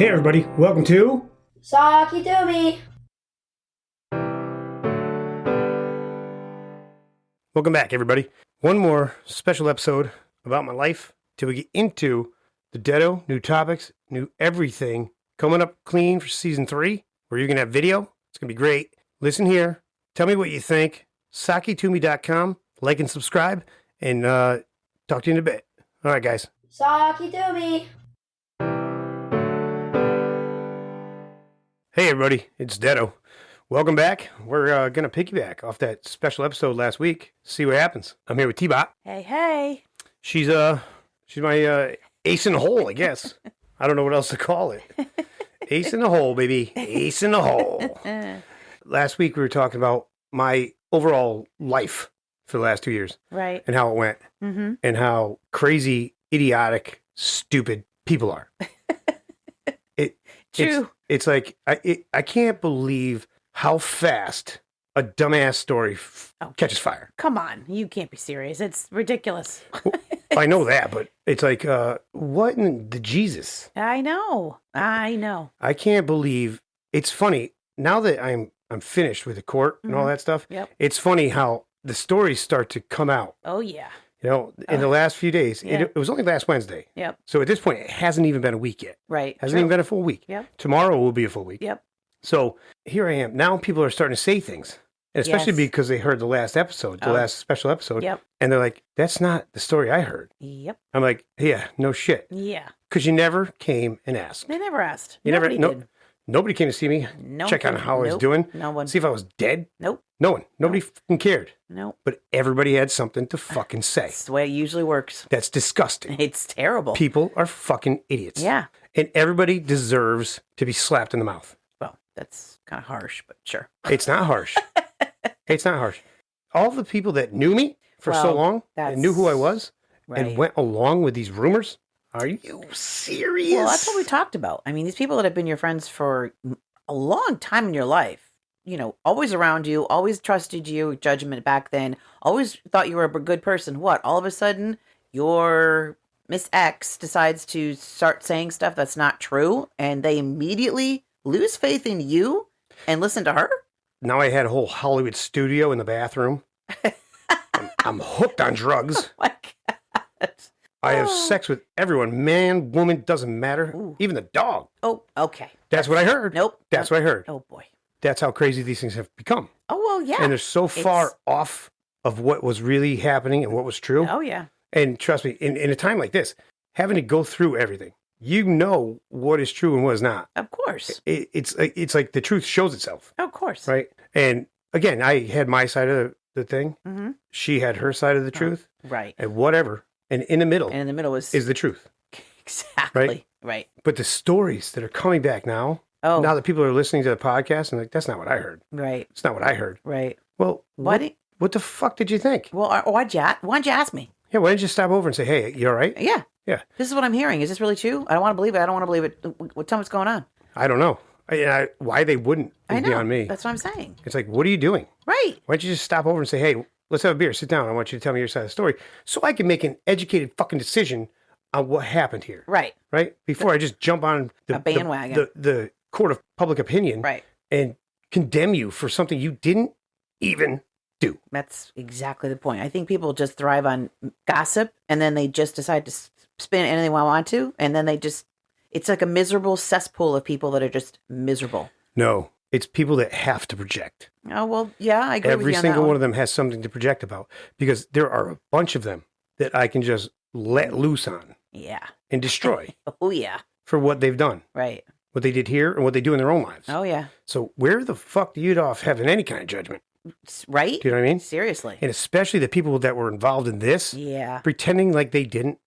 Hey everybody, welcome to Saki Doomy. Welcome back everybody. One more special episode about my life till we get into the Detto, new topics, new everything coming up clean for season 3, where you're gonna have video. It's gonna be great. Listen here, tell me what you think. SakiToMe.com, like and subscribe, and talk to you in a bit. All right, guys. Saki Doomy. Hey everybody, it's Detto. Welcome back. We're gonna piggyback off that special episode last week. See what happens. I'm here with T-Bot. Hey. She's my ace in the hole, I guess. I don't know what else to call it. Ace in the hole, baby. Ace in the hole. Last week we were talking about my overall life for the last 2 years. Right. And how it went. Mm-hmm. And how crazy, idiotic, stupid people are. True. It's like, I can't believe how fast a dumbass story catches fire. Come on. You can't be serious. It's ridiculous. I know that, but it's like, what in the Jesus? I know. I can't believe. It's funny now that I'm finished with the court and all that stuff. Yep. It's funny how the stories start to come out. Oh, yeah. You know, in the last few days. Yeah. It was only last Wednesday. Yep. So at this point, it hasn't even been a week yet. Right. Hasn't even been a full week. Yep. Tomorrow will be a full week. Yep. So here I am. Now people are starting to say things. And especially Yes. because they heard the last episode, the last special episode. Yep. And they're like, that's not the story I heard. Yep. I'm like, yeah, no shit. Yeah. Because you never came and asked. They never asked. You Nobody did. Nobody came to see me, No check on one. how I was Nope. doing, No one. see if I was dead. Nope. No one. Nobody fucking cared. Nope. But everybody had something to fucking say. That's the way it usually works. That's disgusting. It's terrible. People are fucking idiots. Yeah. And everybody deserves to be slapped in the mouth. Well, that's kind of harsh, but sure. It's not harsh. It's not harsh. All the people that knew me for so Well, long and knew who I was Right. and went along with these rumors. Are you serious? Well, that's what we talked about. I mean, these people that have been your friends for a long time in your life, you know, always around you, always trusted you, judgment back then, always thought you were a good person. What? All of a sudden, your Miss X decides to start saying stuff that's not true, and they immediately lose faith in you and listen to her? Now I had a whole Hollywood studio in the bathroom. I'm hooked on drugs. Oh my God. I have sex with everyone. Man, woman, doesn't matter. Ooh. Even the dog. Oh, okay. That's what I heard. Nope. That's what I heard. Oh, boy. That's how crazy these things have become. Oh, well, yeah. And they're so far off of what was really happening and what was true. Oh, yeah. And trust me, in a time like this, having to go through everything, you know what is true and what is not. Of course. It's like the truth shows itself, Of course. right? And again, I had my side of the thing. Mm-hmm. She had her side of the truth. Right. And whatever. And in the middle And in the middle was is the truth. exactly right. But the stories that are coming back now, Oh, now that people are listening to the podcast and like, that's not what I heard. right, It's not what I heard. right. Well, Why what the fuck did you think? Well, why'd you ask me? Yeah, why didn't you stop over and say, hey, you all right? Yeah, Yeah. This is what I'm hearing. Is this really true? I don't want to believe it. I don't want to believe it. Tell me what's going on. I don't know. Why they wouldn't I is know. beyond me. That's what I'm saying. It's like, what are you doing? Right. Why don't you just stop over and say, hey, let's have a beer, sit down. I want you to tell me your side of the story so I can make an educated fucking decision on what happened here. Right. Right? Before I just jump on A bandwagon. the court of public opinion Right. and condemn you for something you didn't even do. That's exactly the point. I think people just thrive on gossip, and then they just decide to spin anything they want to, and then it's like a miserable cesspool of people that are just miserable. No, it's people that have to project. Oh, well, yeah, I agree with Every you on single that one of them has something to project about because there are a bunch of them that I can just let loose on Yeah. and destroy Oh, yeah. for what they've done, Right. what they did here and what they do in their own lives. Oh, yeah. So where the fuck do you get off having any kind of judgment? Right? Do you know what I mean? Seriously. And especially the people that were involved in this, Yeah. pretending like they didn't,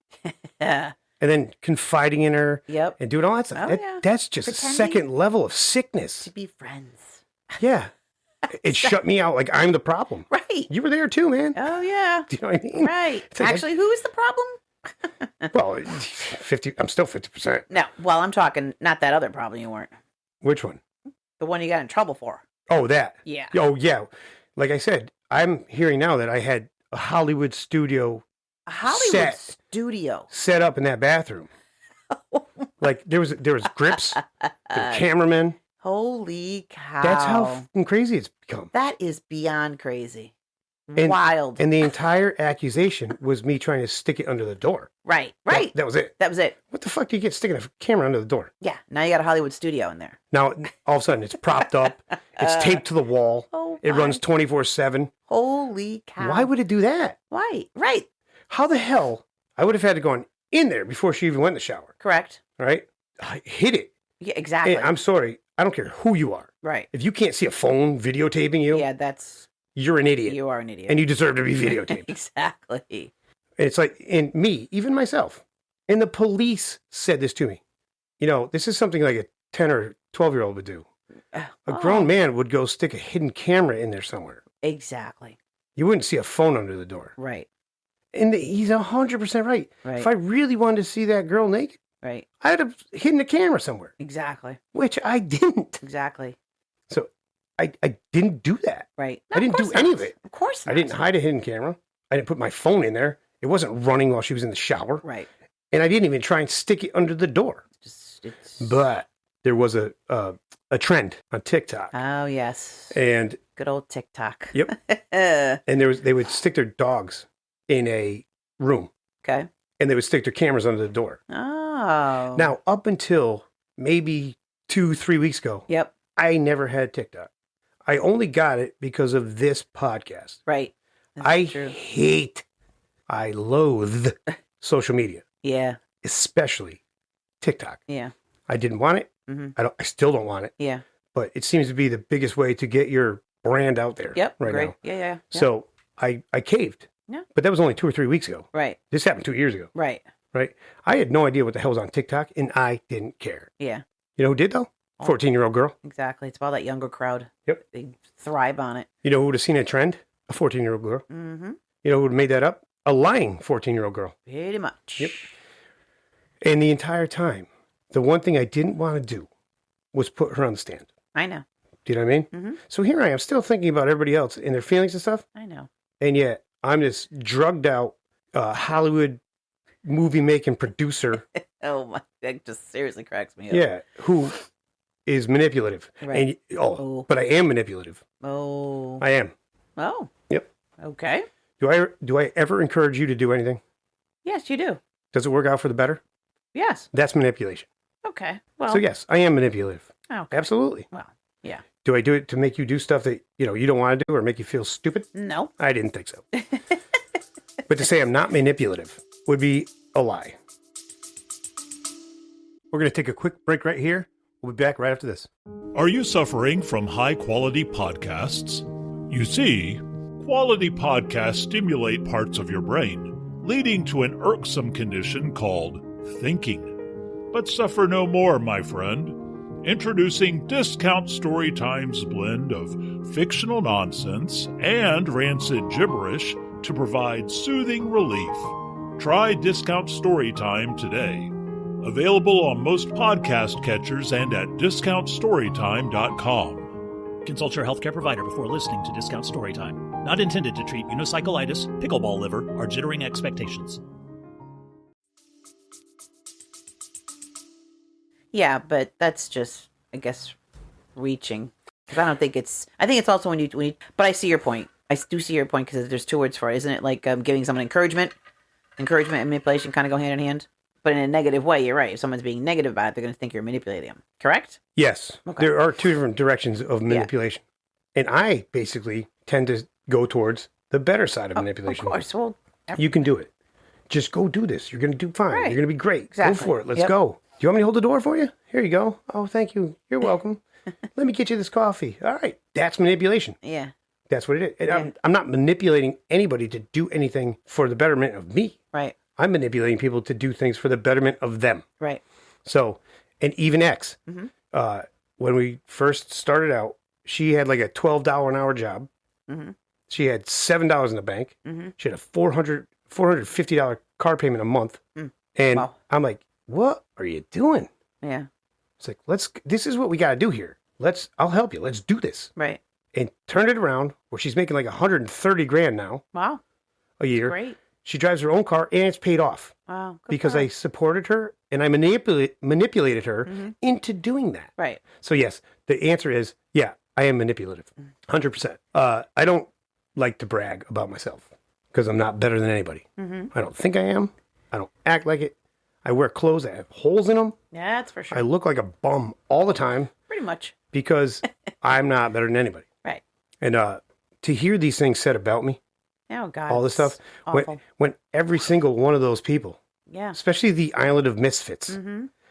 Yeah. and then confiding in her Yep. and doing all that stuff. Oh, yeah. That's just a Pretending. second level of sickness. To be friends. Yeah. It shut me out like I'm the problem. Right. You were there too, man. Oh, yeah. Do you know what I mean? Right. It's like- Actually, who is the problem? Well, 50. I'm still 50%. No. Well, I'm talking not that other problem you weren't. Which one? The one you got in trouble for. Oh, that. Yeah. Oh, yeah. Like I said, I'm hearing now that I had a Hollywood studio A Hollywood Set. studio. set up in that bathroom. Oh Like there was grips, there were cameramen. Holy cow. That's how fucking crazy it's become. That is beyond crazy. And, Wild. And the entire accusation was me trying to stick it under the door. Right. That was it. That was it. What the fuck do you get sticking a camera under the door? Yeah. Now you got a Hollywood studio in there. Now, all of a sudden, it's propped up. It's taped to the wall. Oh, it runs 24/7. Holy cow. Why would it do that? Why? Right. How the hell? I would have had to go in there before she even went in the shower. Correct. All right? I hit it. Yeah, exactly. And I'm sorry. I don't care who you are. Right. If you can't see a phone videotaping you, Yeah, you're an idiot. You are an idiot. And you deserve to be videotaped. Exactly. It's like, and me, even myself, and the police said this to me. You know, this is something like a 10 or 12-year-old would do. A grown man would go stick a hidden camera in there somewhere. Exactly. You wouldn't see a phone under the door. Right. And he's 100% right. Right. If I really wanted to see that girl naked, right, I'd have hidden the camera somewhere. Exactly. Which I didn't. Exactly. So I didn't do that. Right. I didn't do any of it. Of course not. I didn't hide a hidden camera. I didn't put my phone in there. It wasn't running while she was in the shower. Right. And I didn't even try and stick it under the door. But there was a trend on TikTok. Oh, yes. And good old TikTok. Yep. And they would stick their dogs in a room. Okay. And they would stick their cameras under the door. Oh. Now, up until maybe 2-3 weeks ago, yep, I never had TikTok. I only got it because of this podcast. Right. I loathe social media. Yeah. Especially TikTok. Yeah. I didn't want it. Mm-hmm. I still don't want it. Yeah. But it seems to be the biggest way to get your brand out there. Yep. Right great. now. Yeah. So I caved. Yeah. But that was only 2 or 3 weeks ago. Right. This happened 2 years ago. Right. Right. I had no idea what the hell was on TikTok, and I didn't care. Yeah. You know who did though? 14-year-old girl. Exactly. It's about that younger crowd. Yep. They thrive on it. You know who would have seen a trend? A 14-year-old girl. Mm-hmm. You know who would have made that up? A lying 14-year-old girl. Pretty much. Yep. And the entire time, the one thing I didn't want to do was put her on the stand. I know. Do you know what I mean? Mm-hmm. So here I am still thinking about everybody else and their feelings and stuff. I know. And yet I'm this drugged out Hollywood movie making producer. Oh my, that just seriously cracks me up. Yeah. Who is manipulative. Right. And, but I am manipulative. Oh. I am. Oh. Yep. Okay. Do I ever encourage you to do anything? Yes, you do. Does it work out for the better? Yes. That's manipulation. Okay. Well. So yes, I am manipulative. Okay. Absolutely. Well, yeah. Do I do it to make you do stuff that, you don't want to do or make you feel stupid? No. I didn't think so. But to say I'm not manipulative would be a lie. We're going to take a quick break right here. We'll be back right after this. Are you suffering from high-quality podcasts? You see, quality podcasts stimulate parts of your brain, leading to an irksome condition called thinking. But suffer no more, my friend. Introducing Discount Storytime's blend of fictional nonsense and rancid gibberish to provide soothing relief. Try Discount Storytime today. Available on most podcast catchers and at discountstorytime.com. Consult your healthcare provider before listening to Discount Storytime. Not intended to treat unicyclitis, pickleball liver, or jittering expectations. Yeah, but that's just, I guess, reaching. Because I don't think it's. I think it's also when you. But I see your point. I do see your point because there's two words for it, isn't it? Like giving someone encouragement. Encouragement and manipulation kind of go hand in hand. But in a negative way, you're right. If someone's being negative about it, they're going to think you're manipulating them. Correct? Yes. Okay. There are two different directions of manipulation. Yeah. And I basically tend to go towards the better side of manipulation. Of course. Well, you can do it. Just go do this. You're going to do fine. Right. You're going to be great. Exactly. Go for it. Let's go. Do you want me to hold the door for you? Here you go. Oh, thank you. You're welcome. Let me get you this coffee. All right. That's manipulation. Yeah. That's what it is. And Yeah. I'm not manipulating anybody to do anything for the betterment of me. Right. I'm manipulating people to do things for the betterment of them. Right. So, and even X, Mm-hmm. when we first started out, she had like a $12 an hour job. Mm-hmm. She had $7 in the bank. Mm-hmm. She had a $450 car payment a month. And Wow. I'm like, what are you doing? Yeah. It's like, this is what we got to do here. I'll help you. Let's do this. Right. And turned it around where she's making like 130 grand now Wow. a year. Great. She drives her own car and it's paid off Wow. Good because for her. I supported her and I manipulated her into doing that. Right. So yes, the answer is, yeah, I am manipulative. 100%. I don't like to brag about myself because I'm not better than anybody. I don't think I am. I don't act like it. I wear clothes that have holes in them. Yeah, that's for sure. I look like a bum all the time Pretty much. because I'm not better than anybody. Right. And to hear these things said about me, Oh, God. all this it's stuff, Awful. when every single one of those people, Yeah. especially the Island of Misfits,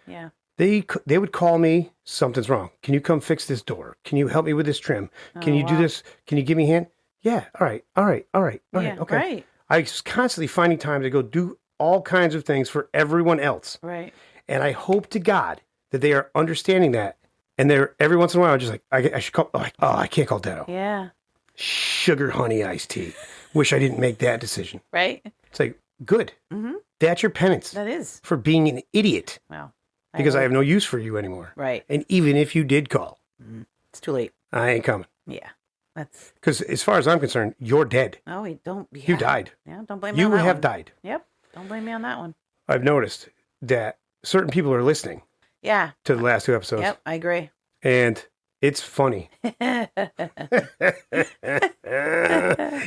Yeah. they would call me, something's wrong. Can you come fix this door? Can you help me with this trim? Can you do wow. this? Can you give me a hand? Yeah. All right. Yeah. Okay. Right. I was constantly finding time to go do all kinds of things for everyone else. Right. And I hope to God that they are understanding that. And they're every once in a while just like, I should call, I can't call Detto. Yeah. Sugar honey iced tea. Wish I didn't make that decision. Right. It's like, good. That's your penance That is. for being an idiot Wow. because I have no use for you anymore. Right. And even if you did call, It's too late. I ain't coming. Yeah. That's. Because as far as I'm concerned, you're dead. Oh, wait, don't. Yeah. You died. Yeah. Don't blame me You on that have one. died. Yep. Don't blame me on that one. I've noticed that certain people are listening Yeah. to the last two episodes. Yep. I agree. And it's funny.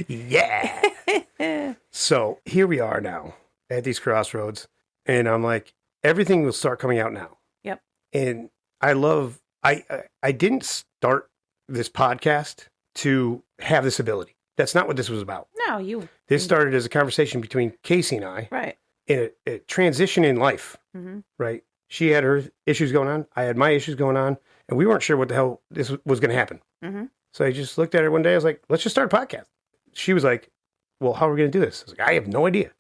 Yeah. So here we are now at these crossroads. And I'm like, everything will start coming out now. Yep. And I didn't start this podcast to have this ability. That's not what this was about. No, you. This started as a conversation between Casey and I Right. in a transition in life, right? She had her issues going on. I had my issues going on. And we weren't sure what the hell this was going to happen. So I just looked at her one day. I was like, let's just start a podcast. She was like, well, how are we going to do this? I was like, I have no idea.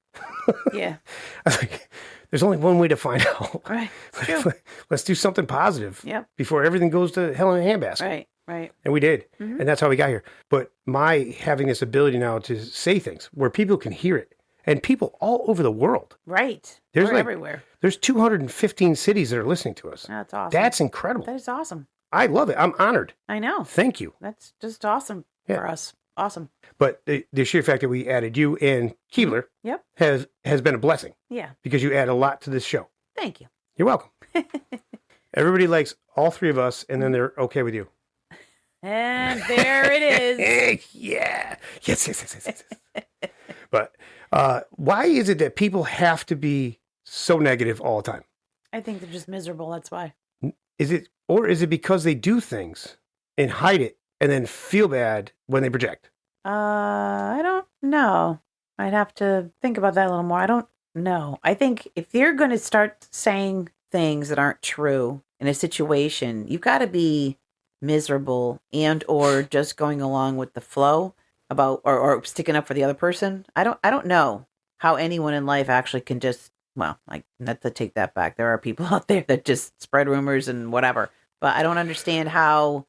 Yeah. I was like, there's only one way to find out. Right. It's true. Let's do something positive Yep. before everything goes to hell in a handbasket. Right. Right. And we did. And that's how we got here. But my having this ability now to say things where people can hear it and people all over the world. Right. There's We're like- everywhere. There's 215 cities that are listening to us. That's awesome. That's incredible. That is awesome. I love it. I'm honored. I know. Thank you. That's just awesome Yeah. for us. Awesome. But the sheer fact that we added you and Keebler Yep. has been a blessing Yeah. because you add a lot to this show. Thank you. You're welcome. Everybody likes all three of us, and then they're okay with you. And there it is. Yeah. Yes. But why is it that people have to be so negative all the time? I think they're just miserable. That's why. Is it because they do things and hide it and then feel bad when they project? I don't know. I'd have to think about that a little more. I don't know. I think if you're going to start saying things that aren't true in a situation, you've got to be miserable and or just going along with the flow about or sticking up for the other person. I don't know how anyone in life actually can just, well, like, not to take that back. There are people out there that just spread rumors and whatever. But I don't understand how.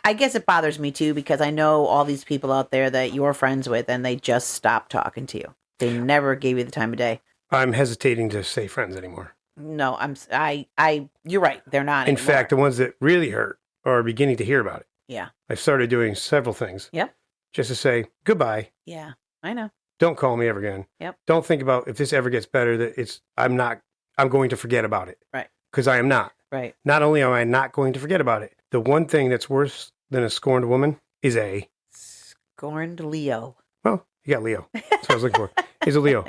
I guess it bothers me too because I know all these people out there that you're friends with and they just stopped talking to you. They never gave you the time of day. I'm hesitating to say friends anymore. No, you're right. They're not. In anymore. fact, the ones that really hurt are beginning to hear about it. Yeah. I've started doing several things. Yep. Just to say goodbye. Yeah. I know. Don't call me ever again. Yep. Don't think about if this ever gets better that I'm going to forget about it. Right. Because I am not. Right. Not only am I not going to forget about it, the one thing that's worse than a scorned woman is a Scorned Leo. well, you got Leo. That's what I was looking for. He's a Leo.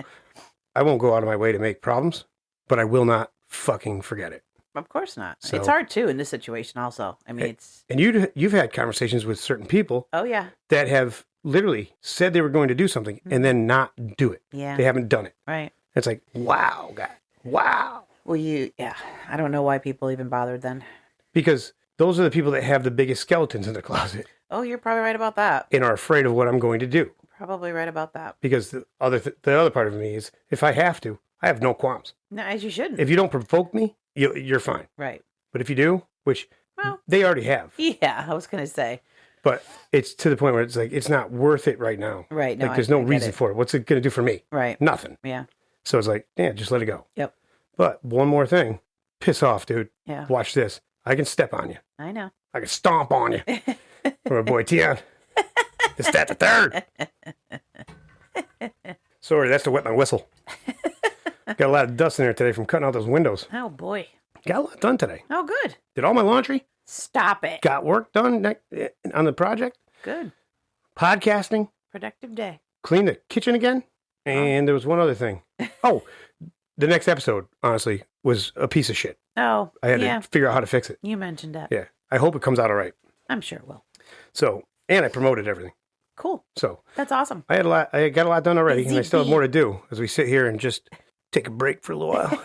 I won't go out of my way to make problems, but I will not fucking forget it. Of course not. So- It's hard too in this situation. Also, I mean, it's. And you've had conversations with certain people Oh yeah. that have literally said they were going to do something and then not do it. Yeah. They haven't done it. Right. It's like, wow, God, wow. Well, yeah. I don't know why people even bothered then. Because those are the people that have the biggest skeletons in their closet Oh, you're probably right about that. and are afraid of what I'm going to do. Probably right about that. Because the other part of me is, if I have to, I have no qualms. No, as you shouldn't. If you don't provoke me, you're fine. Right. But if you do, which Well. they already have, Yeah, I was gonna say. but it's to the point where it's like, it's not worth it right now. Right. No, Like, there's no I get reason it. for it. What's it going to do for me? Right. Nothing. Yeah. So it's like, yeah, just let it go. Yep. But one more thing, piss off, dude. Yeah. Watch this. I can step on you. I know. I can stomp on you. Or boy, Tion. It's that the third. Sorry, that's to wet my whistle. Got a lot of dust in there today from cutting out those windows. Oh, boy. Got a lot done today. Oh, good. Did all my laundry. Stop it. Got work done on the project. Good. Podcasting. Productive day. Cleaned the kitchen again. And there was one other thing. Oh, the next episode, honestly, was a piece of shit. Oh, I had to figure out how to fix it. You mentioned that. Yeah. I hope it comes out all right. I'm sure it will. So, and I promoted everything. Cool. So That's awesome. I got a lot done already, and I still have Easy. more to do as we sit here and just take a break for a little while.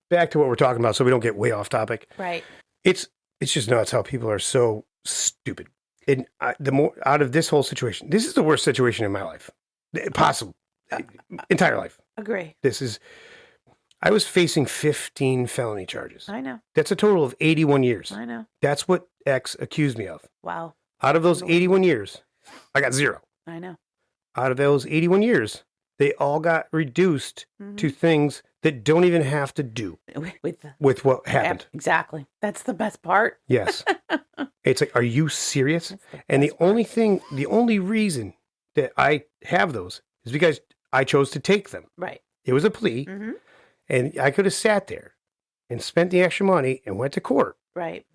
Back to what we're talking about, so we don't get way off topic. Right. It's just nuts how people are so stupid. And the more out of this whole situation, this is the worst situation in my life, possible, entire life. Agree. I was facing 15 felony charges. I know. That's a total of 81 years. I know. That's what X accused me of. Wow. Out of those 81 years, I got 0. I know. Out of those 81 years, they all got reduced to things that don't even have to do with what happened. Exactly. That's the best part. Yes. It's like, are you serious? And the only reason that I have those is because I chose to take them. Right. It was a plea, Mm-hmm. and I could have sat there and spent the extra money and went to court Right.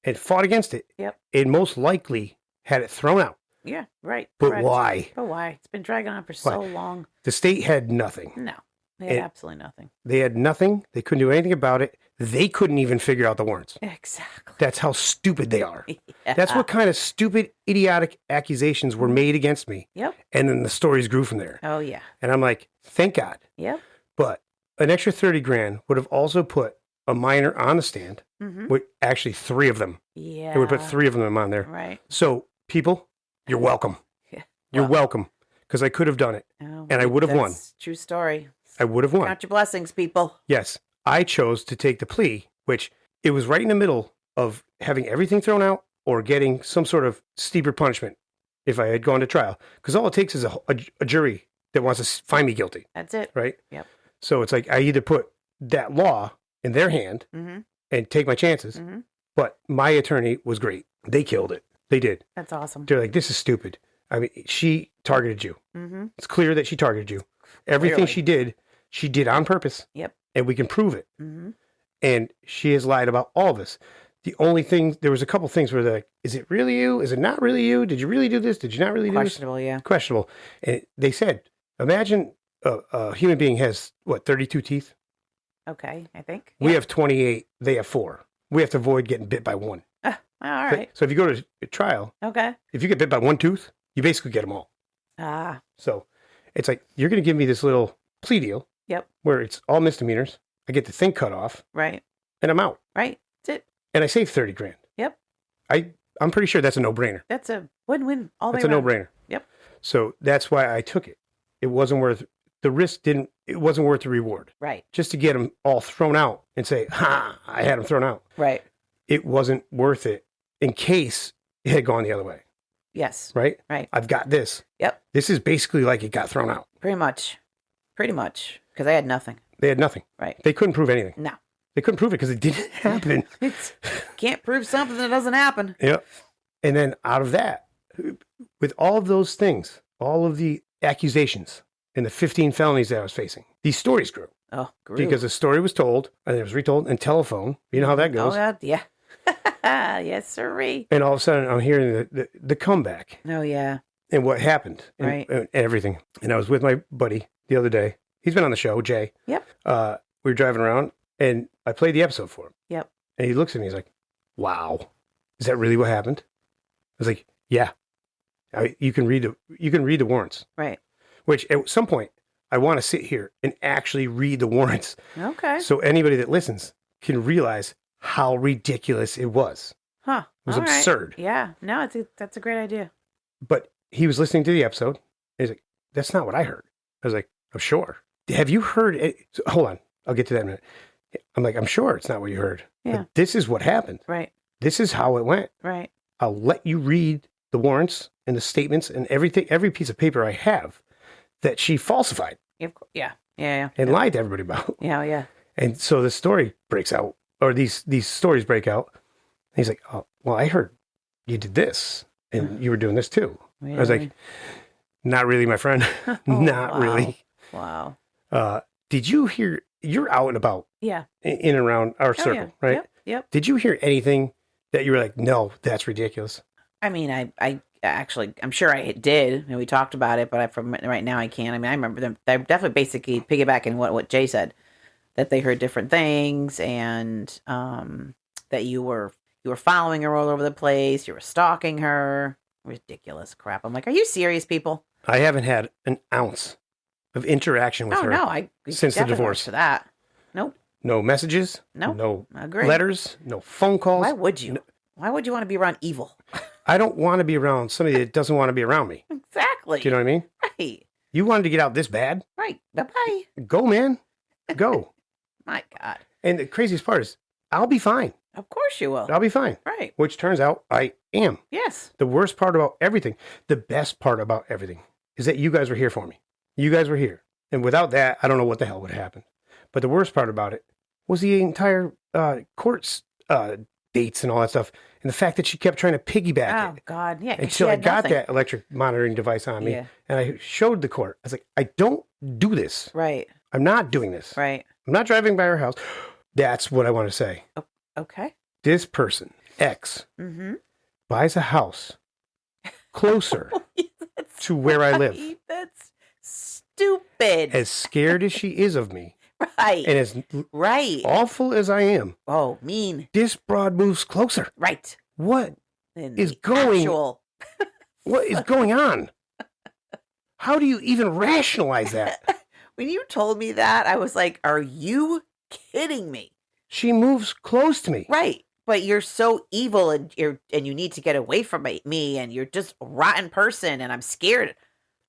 and fought against it. Yep. And most likely had it thrown out. Yeah. Right. But Correct. why? But why? It's been dragging on for so long. The state had nothing. No. They had It- absolutely nothing. They had nothing. They couldn't do anything about it. They couldn't even figure out the warrants. Exactly. That's how stupid they are. Yeah. That's what kind of stupid, idiotic accusations were made against me. Yep. And then the stories grew from there. Oh, yeah. And I'm like, thank God. Yep. But an extra 30 grand would have also put a minor on the stand. Mm-hmm. With actually 3 of them. Yeah. It would put 3 of them on there. Right. So, people, you're welcome. Yeah. You're Well. welcome. Because I could have done it. Oh, And I would have won. that's true story. I would have won. Count your blessings, people. Yes. I chose to take the plea, which it was right in the middle of having everything thrown out or getting some sort of steeper punishment if I had gone to trial. Because all it takes is a jury that wants to find me guilty, That's it. right? Yep. So it's like I either put that law in their hand Mm-hmm. and take my chances, Mm-hmm. but my attorney was great. They killed it. They did. That's awesome. They're like, this is stupid. I mean, she targeted you. Mm-hmm. It's clear that she targeted you. Everything Clearly. she did on purpose. Yep. And we can prove it. Mm-hmm. And she has lied about all of this. The only thing, there was a couple things where they're like, is it really you? Is it not really you? Did you really do this? Did you not really do this? Questionable, yeah. Questionable. And they said, imagine a human being has, 32 teeth? Okay, I think. We Yeah. have 28. They have 4. We have to avoid getting bit by 1. All right. So if you go to a trial, Okay. if you get bit by 1 tooth, you basically get them all. Ah, So it's like, you're going to give me this little plea deal yep. where it's all misdemeanors. I get the thing cut off Right. and I'm out. Right. That's it. And I save 30 grand. Yep. I'm pretty sure that's a no-brainer. That's a win-win all the That's a way around. no-brainer. Yep. So that's why I took it. It wasn't worth the risk. It wasn't worth the reward. Right. Just to get them all thrown out and say, "Ha! I had them thrown out." Right. It wasn't worth it in case it had gone the other way. Yes. Right. Right. I've got this. Yep. This is basically like it got thrown out. Pretty much. Pretty much. Because I had nothing. They had nothing. Right. They couldn't prove anything. No. They couldn't prove it because it didn't happen. It's, can't prove something that doesn't happen. Yep. And then out of that, with all of those things, all of the accusations and the 15 felonies that I was facing, these stories grew. Oh, grew. Because the story was told and it was retold and telephone. You know how that goes. Oh, yeah. Yes, sirree. And all of a sudden I'm hearing the comeback Oh, yeah. and what happened and, Right. and everything. And I was with my buddy the other day. He's been on the show, Jay. Yep. We were driving around and I played the episode for him. Yep. And he looks at me, he's like, wow, is that really what happened? I was like, yeah. You can read the warrants. Right. Which at some point I want to sit here and actually read the warrants Okay. so anybody that listens can realize how ridiculous it was. Huh. It was All right. absurd. Yeah. No, that's a great idea. But he was listening to the episode. And he's like, that's not what I heard. I was like, I'm sure. Have you heard it? So, hold on. I'll get to that in a minute. I'm like, I'm sure it's not what you heard. Yeah. But this is what happened. Right. This is how it went. Right. I'll let you read the warrants and the statements and everything, every piece of paper I have that she falsified Yeah. Yeah. Yeah. and lied to everybody about. Yeah. Yeah. And so the story breaks out, or these stories break out. And he's like, oh, well, I heard you did this and you were doing this too. Really? I was like, Not really, my friend. Not wow. really. Wow. Did you hear, you're out and about Yeah. in and around our circle, yeah. right? Yep. Did you hear anything that you were like, no, that's ridiculous? I mean, I actually, I'm sure I did, and we talked about it, but from right now I can't. I mean, I remember them. They're definitely basically piggybacking what Jay said, that they heard different things, and that you were following her all over the place. You were stalking her. Ridiculous crap. I'm like, are you serious, people? I haven't had an ounce of interaction with her No, I since the definitely divorce. to that. Nope. No messages. Nope. No Agree. letters. No phone calls. Why would you? Why would you want to be around evil? I don't want to be around somebody that doesn't want to be around me. Exactly. Do you know what I mean? Right. You wanted to get out this bad? Right. Bye-bye. Go, man. Go. My God. And the craziest part is, I'll be fine. Of course you will. I'll be fine. Right. Which turns out I am. Yes. The worst part about everything, the best part about everything, is that you guys were here for me. You guys were here. And without that, I don't know what the hell would happen. But the worst part about it was the entire courts dates and all that stuff. And the fact that she kept trying to piggyback Oh it. God. Yeah. 'cause Until she I had got nothing. that electric monitoring device on me. Yeah. And I showed the court. I was like, I don't do this. Right. I'm not doing this. Right. I'm not driving by her house. That's what I want to say. Okay. This person, X, Mm-hmm. buys a house closer to where I live. That's stupid. As scared as she is of me, Right. and as Right. awful as I am, Oh, mean. this broad moves closer. Right. What And is the going- actual- What is going on? How do you even rationalize that? When you told me that, I was like, "Are you kidding me?" She moves close to me. Right. But you're so evil, and you need to get away from me, and you're just a rotten person, and I'm scared.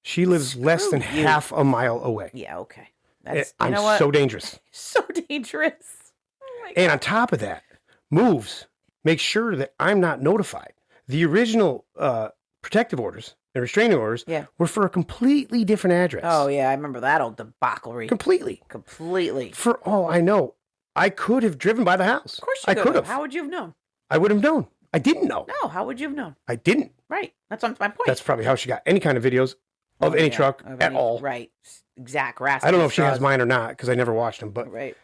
She lives less than Screw you. half a mile away. Yeah. Okay. That's you I'm know what? so dangerous. So dangerous. Oh my And on top of that, moves, make sure that I'm not notified. The original protective orders and restraining orders Yeah. were for a completely different address. Oh yeah, I remember that old debauchery. Completely. Completely. For all I know, I could have driven by the house. Of course I you could have. How would you have known? I would have known. I didn't know. No, how would you have known? I didn't. Right. That's my point. That's probably how she got any kind of videos of Oh, any yeah, truck of at any- all. Right. Exact grasping I don't know if she has straws. mine or not because I never watched them, but Right.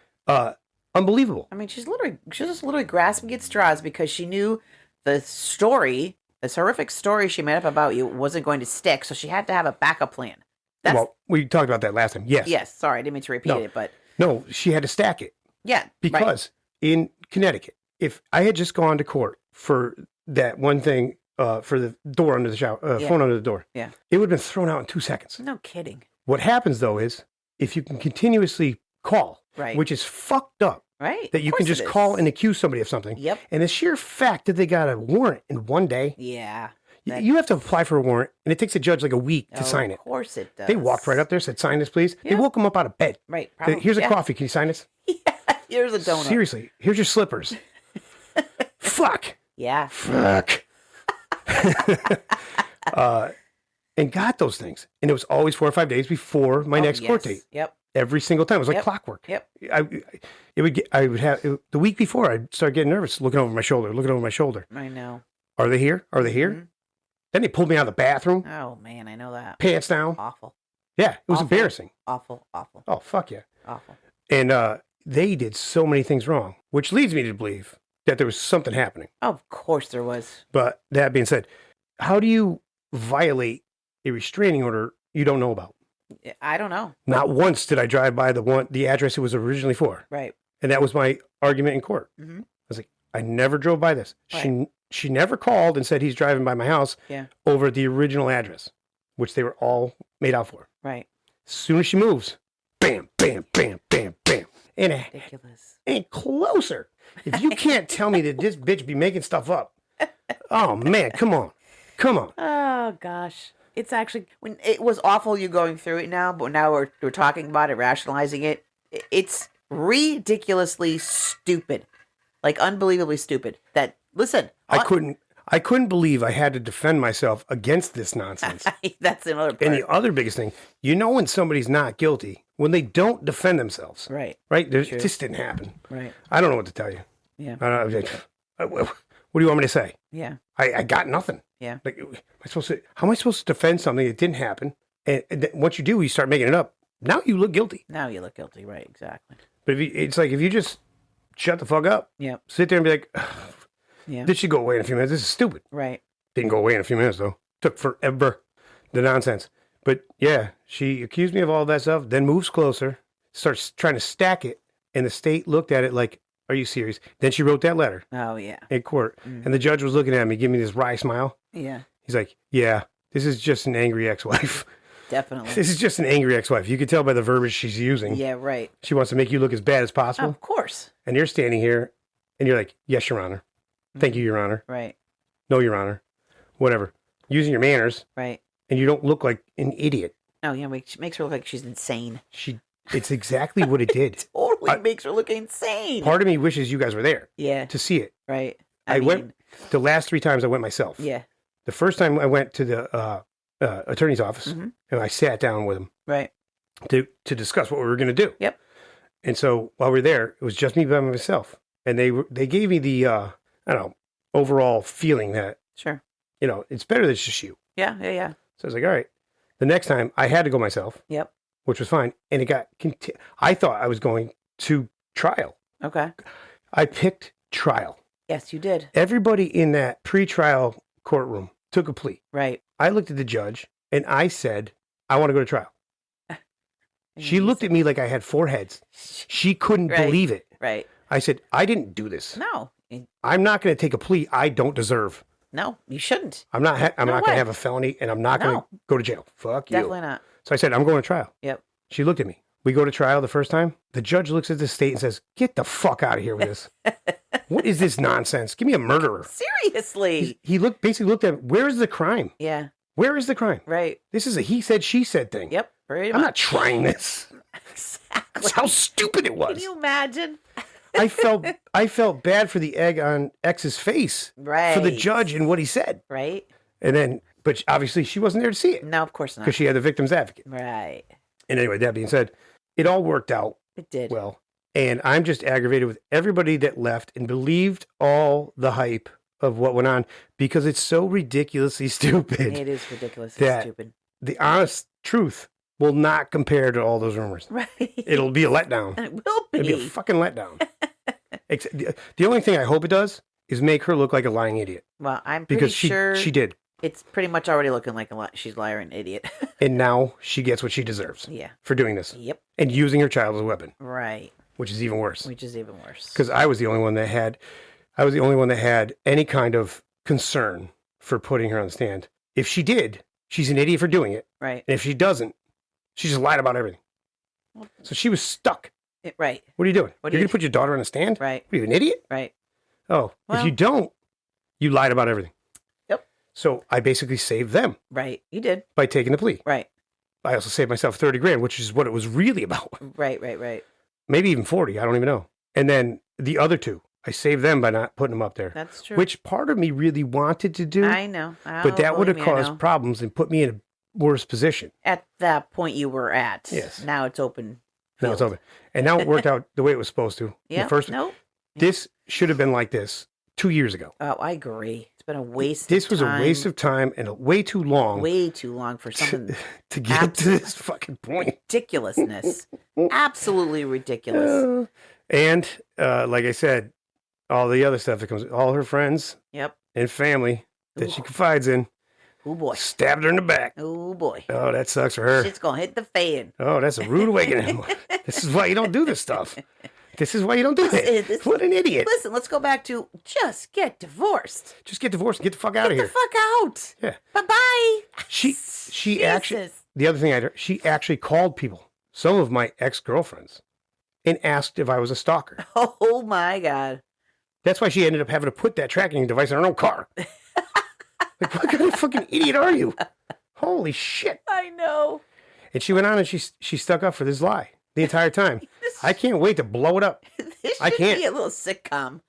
unbelievable. I mean, she's just literally grasping at straws because she knew the story, this horrific story she made up about you wasn't going to stick, so she had to have a backup plan. That's Well, we talked about that last time. Yes. yes. Sorry, I didn't mean to repeat No. it, but No, she had to stack it yeah, right. because in Connecticut, if I had just gone to court for that one thing, for the door under the shower, Yeah. phone under the door, Yeah. it would have been thrown out in 2 seconds. No kidding. What happens though is if you can continuously call, Right. which is fucked up, Right. that Of you can course just it call is. and accuse somebody of something. Yep. And the sheer fact that they got a warrant in one day, Yeah. you have to apply for a warrant, and it takes a judge like a week to sign it. Of course it does. They walked right up there, said, "Sign this, please." They Yeah. woke him up out of bed. Right. Said, "Here's a yeah. coffee. Can you sign this?" Yeah. Here's a donut. Seriously, here's your slippers. Fuck. Yeah. Fuck. And got those things. And it was always 4 or 5 days before my Oh, next court yes. date. Yep. Every single time. It was like Yep. clockwork. Yep. I would have, the week before, I'd start getting nervous, looking over my shoulder. I know. Are they here? Are they here? Mhm. Then they pulled me out of the bathroom, Oh man, I know that. pants down. Awful. Yeah, it was Awful. embarrassing. Awful. Awful. Oh, fuck yeah. Awful. And they did so many things wrong, which leads me to believe that there was something happening. Of course there was. But that being said, how do you violate a restraining order you don't know about? I don't know. Not once did I drive by the address it was originally for. Right. And that was my argument in court. Mhm. I was like, I never drove by this. Right. She never called and said he's driving by my house Yeah. over the original address, which they were all made out for. Right. As soon as she moves, bam, bam, bam, bam, bam. Ridiculous. And closer. If you can't tell me that this bitch be making stuff up, oh man, come on. Come on. Oh gosh. It's actually when it was awful you going through it now, but now we're talking about it, rationalizing it. It's ridiculously stupid. Like unbelievably stupid. That listen, I couldn't believe I had to defend myself against this nonsense. that's another part. And the other biggest thing, you know when somebody's not guilty, when they don't defend themselves. Right. Right? True. This didn't happen. Right. I don't know what to tell you. Yeah. I don't know. What do you want me to say? Yeah. I got nothing. Yeah. Like, how am I supposed to defend something that didn't happen? And once you do, you start making it up. Now you look guilty. Now you look guilty, right? Exactly. But it's like if you just shut the fuck up, Yep. sit there and be like, Yeah. this should go away in a few minutes. This is stupid. Right. Didn't go away in a few minutes though. Took forever. The nonsense. But yeah, she accused me of all that stuff. Then moves closer, starts trying to stack it, and the state looked at it like, "Are you serious?" Then she wrote that letter Oh yeah. in court, and the judge was looking at me, giving me this wry smile. Yeah. He's like, "Yeah, this is just an angry ex-wife. Definitely. This is just an angry ex-wife. You can tell by the verbiage she's using. Yeah. Right. She wants to make you look as bad as possible." Of course. And you're standing here, and you're like, "Yes, Your Honor. Thank you, Your Honor. Right. No, Your Honor. Whatever. Using your manners, Right. and you don't look like an idiot." Oh yeah. Makes her look like she's insane. It's exactly what it did. Totally makes her look insane. Part of me wishes you guys were there Yeah. to see it. Right. I went the last 3 times I went myself. Yeah. The first time I went to the attorney's office, and I sat down with him Right. to discuss what we were going to do. Yep. And so while we were there, it was just me by myself, and they gave me the I don't know, overall feeling that Sure. it's better that it's just you. Yeah. Yeah. Yeah. So I was like, all right. The next time I had to go myself, Yep. which was fine, and it got. I thought I was going to trial. Okay. I picked trial. Yes, you did. Everybody in that pre-trial courtroom took a plea. Right. I looked at the judge and I said, I want to go to trial. And She you looked at me like I had 4 heads. She couldn't Right. believe it. Right. I said, I didn't do this. No. I'm not going to take a plea I don't deserve. No, you shouldn't. I'm not No going way. to have a felony, and I'm not going No. to go to jail. Fuck you. Definitely not. So I said, I'm going to trial. Yep. She looked at me. We go to trial the first time. The judge looks at the state and says, get the fuck out of here with this. What is this nonsense? Give me a murderer. Seriously. He basically looked at, where's the crime? Yeah. Where is the crime? Right. This is a he said, she said thing. Yep. Pretty I'm much. not trying this. Exactly. That's how stupid it was. Can you imagine? I felt bad for the egg on X's face. Right. For the judge and what he said. Right. And then, but obviously she wasn't there to see it. No, of course not. Because she had the victim's advocate. Right. And anyway, that being said, it all worked out It did. well. And I'm just aggravated with everybody that left and believed all the hype of what went on because it's so ridiculously stupid. It is ridiculous. that- Stupid. The honest truth will not compare to all those rumors. Right. It'll be a letdown. And it will It'll be a be. fucking letdown. The only thing I hope it does is make her look like a lying idiot. Well, I'm pretty Because sure she did. it's pretty much already looking like she's a liar and idiot. And now she gets what she deserves Yeah. for doing this. Yep. And using her child as a weapon, Right. which is even worse. Which is even worse. Because I was the only one that had any kind of concern for putting her on the stand. If she did, she's an idiot for doing it. Right. And if she doesn't, she just lied about everything. So she was stuck. Right. What are you doing? What You're do going to put your daughter on the stand? Right. What are you, an idiot? Right. Oh, if Well- you don't, you lied about everything. Yep. So I basically saved them Right. You did. by taking the plea. Right. I also saved myself 30 grand, which is what it was really about. Right. Right. Right. Maybe even 40. I don't even know. And then the other 2, I saved them by not putting them up there. That's true. Which part of me really wanted to do, I know. but that would have caused problems and put me in a worse position. At that point you were at. Yes. Now it's open. Now it's field. over. And now it worked out the way it was supposed to. Yeah. The first, Nope. This should have been like this 2 years ago. Oh, I agree. It's been a waste. This of was time. a waste of time and way too long Way too long for something to get to this fucking point. ridiculousness. Absolutely ridiculous. And like I said, all the other stuff that comes, all her friends Yep. and family that she Ooh. confides in, Oh boy. stabbed her in the back. Oh boy. Oh, that sucks for her. Shit's gonna hit the fan. Oh, that's a rude awakening. This is why you don't do this stuff. This is why you don't do it. What an idiot. Listen, let's go back to just get divorced. Just get divorced and get the fuck out of Get here. the fuck out. Yeah. Bye-bye. She actually, Jesus. the other thing I heard, she actually called people, some of my ex-girlfriends, and asked if I was a stalker. Oh my God. That's why she ended up having to put that tracking device in her own car. Like, what kind of fucking idiot are you? Holy shit. I know. And she went on and she stuck up for this lie the entire time. I can't wait to blow it up. This I should can't. be a little sitcom.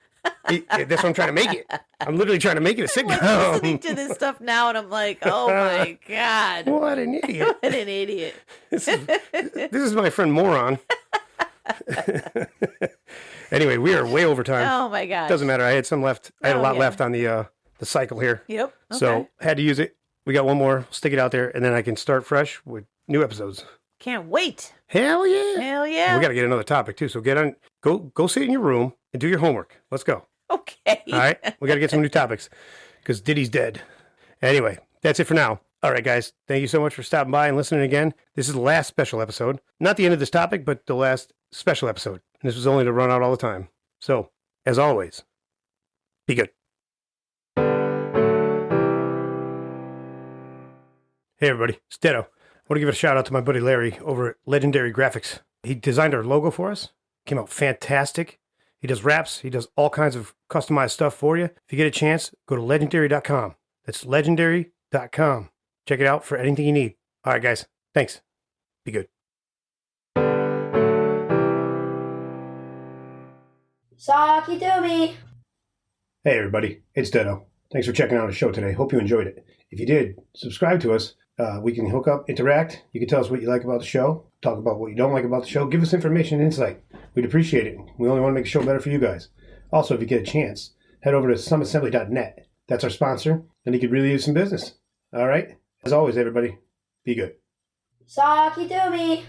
That's what I'm trying to make it. I'm literally trying to make it a I'm like listening sitcom. to this stuff now and I'm like, oh my God. What an idiot. What an idiot. This is my friend Moron. Anyway, we are way over time. Oh my God. Doesn't matter. I had some left. I had a Oh, lot yeah. left on the the cycle here. Yep. Okay. So had to use it. We got one more. Stick it out there, and then I can start fresh with new episodes. Can't wait. Hell yeah! Hell yeah. We got to get another topic too. So go sit in your room and do your homework. Let's go. Okay. All right, we got to get some new topics because Diddy's dead. Anyway, that's it for now. All right, guys. Thank you so much for stopping by and listening again. This is the last special episode. Not the end of this topic, but the last special episode. And this was only to run out all the time. So, as always, be good. Hey, everybody. It's Detto. I want to give a shout out to my buddy Larry over at Legendary Graphics. He designed our logo for us. Came out fantastic. He does wraps. He does all kinds of customized stuff for you. If you get a chance, go to legendary.com. That's legendary.com. Check it out for anything you need. All right, guys. Thanks. Be good. Socky Doomy. Hey, everybody. It's Detto. Thanks for checking out the show today. Hope you enjoyed it. If you did, subscribe to us. We can hook up, interact. You can tell us what you like about the show. Talk about what you don't like about the show. Give us information and insight. We'd appreciate it. We only want to make the show better for you guys. Also, if you get a chance, head over to sumassembly.net. That's our sponsor, and you could really use some business. All right? As always, everybody, be good. Socky Doomy.